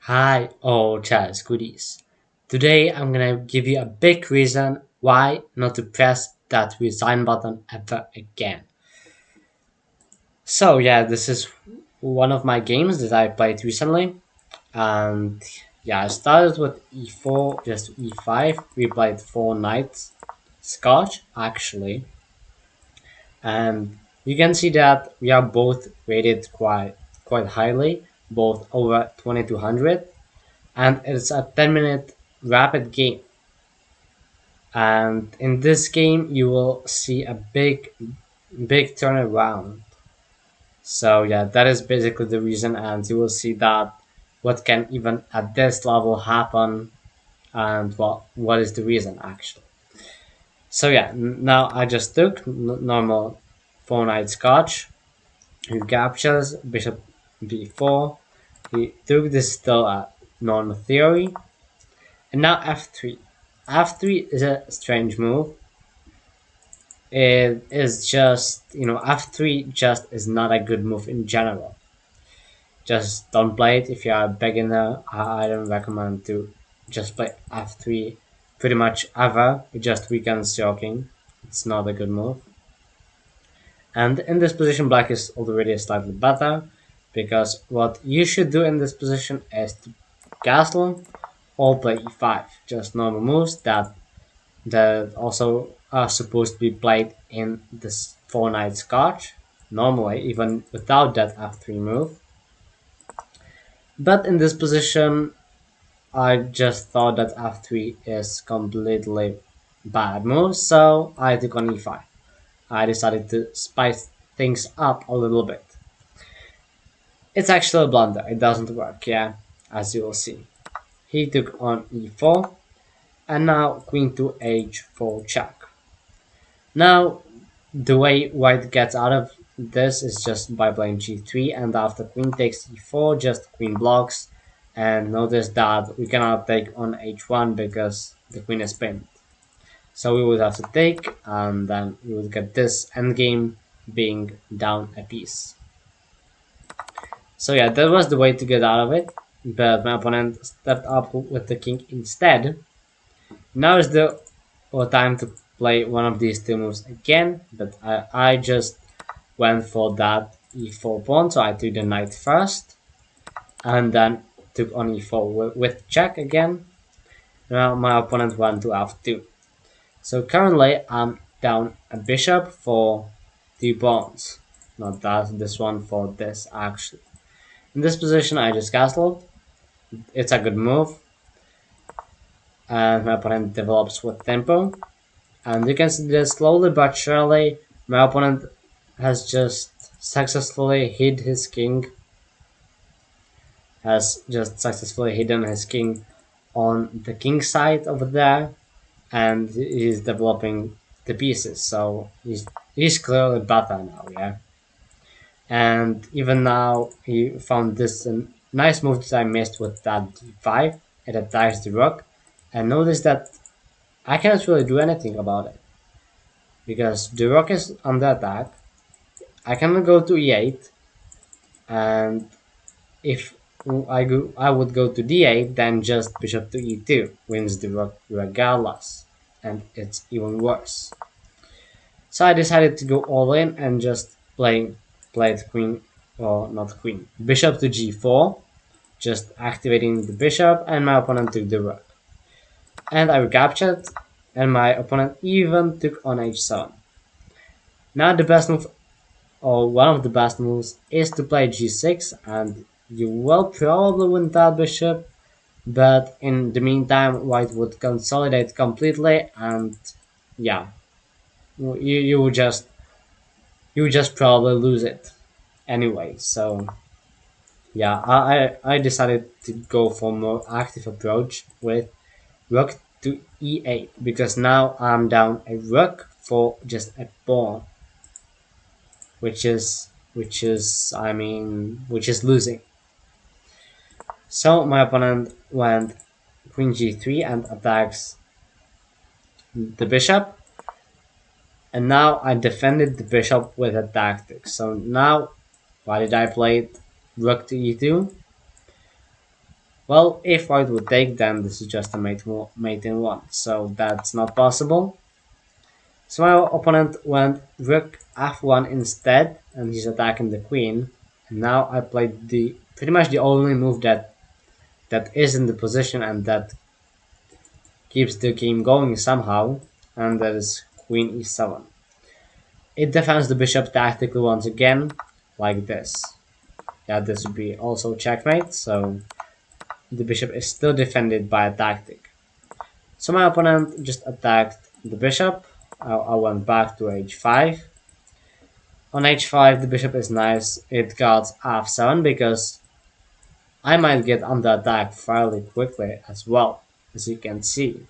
Hi, all chess goodies. Today I'm gonna give you a big reason why not to press that resign button ever again. So yeah, this is one of my games that I played recently, and yeah, I started with e4, just e5. We played four knights, Scotch actually, and you can see that we are both rated quite highly, both over 2200, and it's a 10-minute rapid game. And in this game, you will see a big turnaround. So yeah, that is basically the reason, and you will see that what can even at this level happen, and what is the reason actually. So yeah, now I just took normal 4 knight Scotch. He captures bishop b4. He took this still at normal theory, and now f3. F3 is a strange move. It is just, f3 just is not a good move in general. Just don't play it if you are a beginner. I don't recommend to just play f3 pretty much ever. It just weakens your king. It's not a good move. And in this position, black is already slightly better because what you should do in this position is to castle or play e5. Just normal moves that also are supposed to be played in this 4 knight Scotch, normally, even without that f3 move. But in this position, I just thought that f3 is completely bad move, so I took on e5. I decided to spice things up a little bit. It's actually a blunder, it doesn't work, yeah, as you will see. He took on e4, and now queen to h4 check. Now, the way white gets out of this is just by playing g3, and after queen takes e4, just queen blocks. And notice that we cannot take on h1 because the queen is pinned. So we would have to take, and then we would get this endgame being down a piece. So yeah, that was the way to get out of it, but my opponent stepped up with the king instead. Now is the time to play one of these two moves again, but I just went for that e4 pawn, so I took the knight first, and then took on e4 with check again. Now my opponent went to f2. So currently I'm down a bishop for 2 pawns. Not that, this one for this actually. In this position I just castled. It's a good move. And my opponent develops with tempo. And you can see that slowly but surely my opponent has just successfully hid his king. Has just successfully hidden his king on the king side over there, and he's developing the pieces. So he's clearly better now, yeah. And even now he found this nice move that I missed with that d5. It attacks the rook, and notice that I cannot really do anything about it because the rook is under attack. I cannot go to e8, and if I would go to d8, then just bishop to e2 wins the rook regardless, and it's even worse. So I decided to go all in and just played queen, or not queen, bishop to g4, just activating the bishop, and my opponent took the rook. And I recaptured, and my opponent even took on h7. Now the best move, or one of the best moves, is to play g6, and you will probably win that bishop, but in the meantime white would consolidate completely, and yeah, you would just probably lose it anyway. So yeah, I decided to go for a more active approach with rook to e8 because now I'm down a rook for just a pawn, which is losing. So my opponent went queen g3 and attacks the bishop, and now I defended the bishop with a tactic. So now, why did I play it rook to e2? Well, if white would take, then this is just a mate in one, so that's not possible. So my opponent went rook f1 instead, and he's attacking the queen. And now I played the pretty much the only move that is in the position and that keeps the game going somehow, and that is queen e7. It defends the bishop tactically once again, like this. Yeah, this would be also checkmate, so the bishop is still defended by a tactic. So my opponent just attacked the bishop. I went back to h5. On h5 the bishop is nice. It got f7 because I might get under attack fairly quickly as well, as you can see.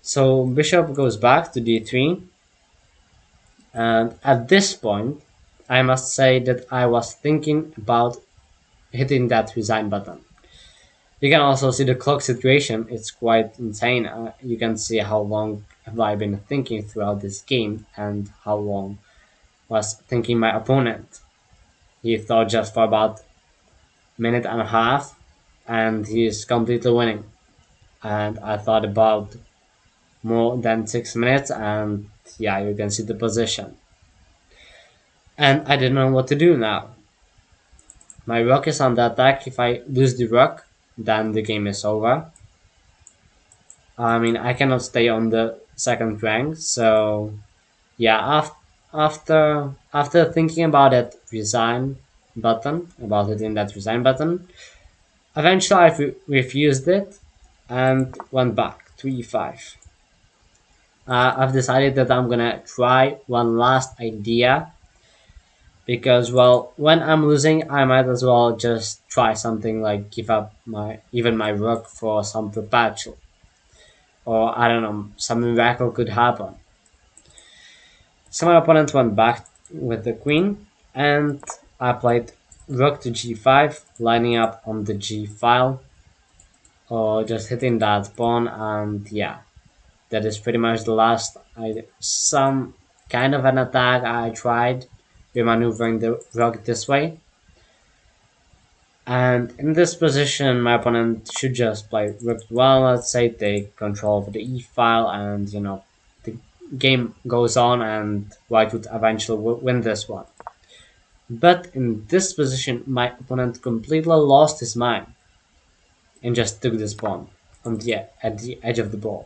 So bishop goes back to d3, and at this point I must say that I was thinking about hitting that resign button. You can also see the clock situation, it's quite insane. You can see how long have I been thinking throughout this game and how long was thinking my opponent. He thought just for about a minute and a half and he is completely winning. And I thought about more than 6 minutes, and yeah, you can see the position. And I didn't know what to do now. My rook is on the attack. If I lose the rook, then the game is over. I mean, I cannot stay on the second rank, so yeah, after thinking about that resign button, about hitting that resign button, eventually I refused it and went back to e5. I've decided that I'm gonna try one last idea because, well, when I'm losing, I might as well just try something like give up even my rook for some perpetual, or I don't know, some miracle could happen. So my opponent went back with the queen, and I played rook to g5, lining up on the g file, or just hitting that pawn, and yeah, that is pretty much the last. Some kind of an attack I tried, maneuvering the rook this way. And in this position, my opponent should just play rook well, let's say, take control of the e file, and the game goes on, and white would eventually win this one. But in this position, my opponent completely lost his mind and just took this pawn at the edge of the board.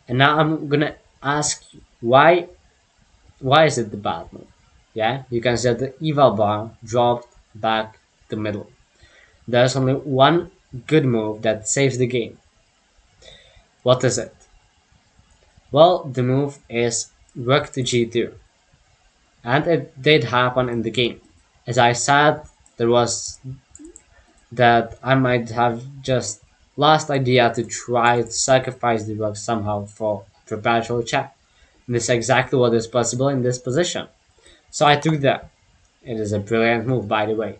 And now I'm gonna ask you, why is it the bad move? Yeah, you can see that the eval bar dropped back the middle. There's only one good move that saves the game. What is it? Well, the move is rook to g2. And it did happen in the game. As I said, there was that I might have just last idea to try to sacrifice the rook somehow for perpetual check. And this is exactly what is possible in this position. So I took that. It is a brilliant move, by the way.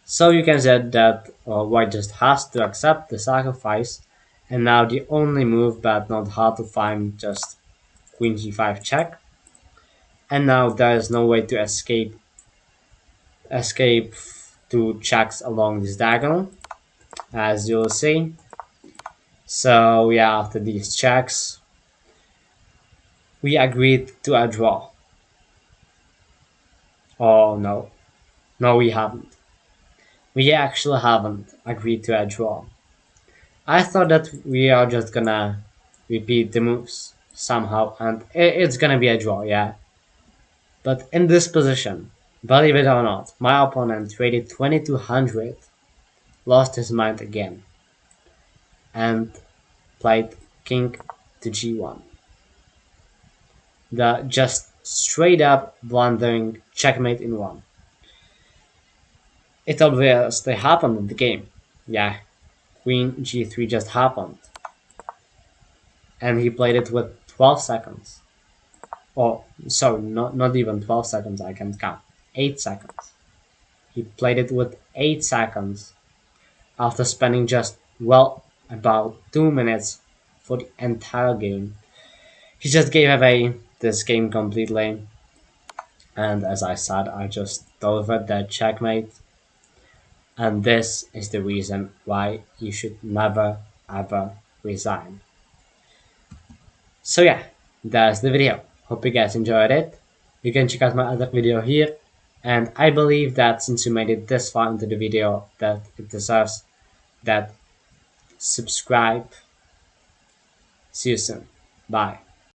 So you can say that white just has to accept the sacrifice, and now the only move but not hard to find, just queen g5 check. And now there is no way to escape to checks along this diagonal, as you'll see. So yeah, after these checks, we agreed to a draw. Oh no, no, we haven't. We actually haven't agreed to a draw. I thought that we are just gonna repeat the moves somehow, and it's gonna be a draw, yeah. But in this position, believe it or not, my opponent rated 2200, lost his mind again, and played king to g1. The just straight up blundering checkmate in one. It obviously happened in the game. Yeah, queen g3 just happened. And he played it with 12 seconds. Oh, sorry, not even 12 seconds, I can count. 8 seconds. He played it with 8 seconds after spending just, well, about 2 minutes for the entire game. He just gave away this game completely. And as I said, I just delivered that checkmate. And this is the reason why you should never ever resign. So yeah, that's the video. Hope you guys enjoyed it. You can check out my other video here. And I believe that since you made it this far into the video, that it deserves that subscribe. See you soon. Bye.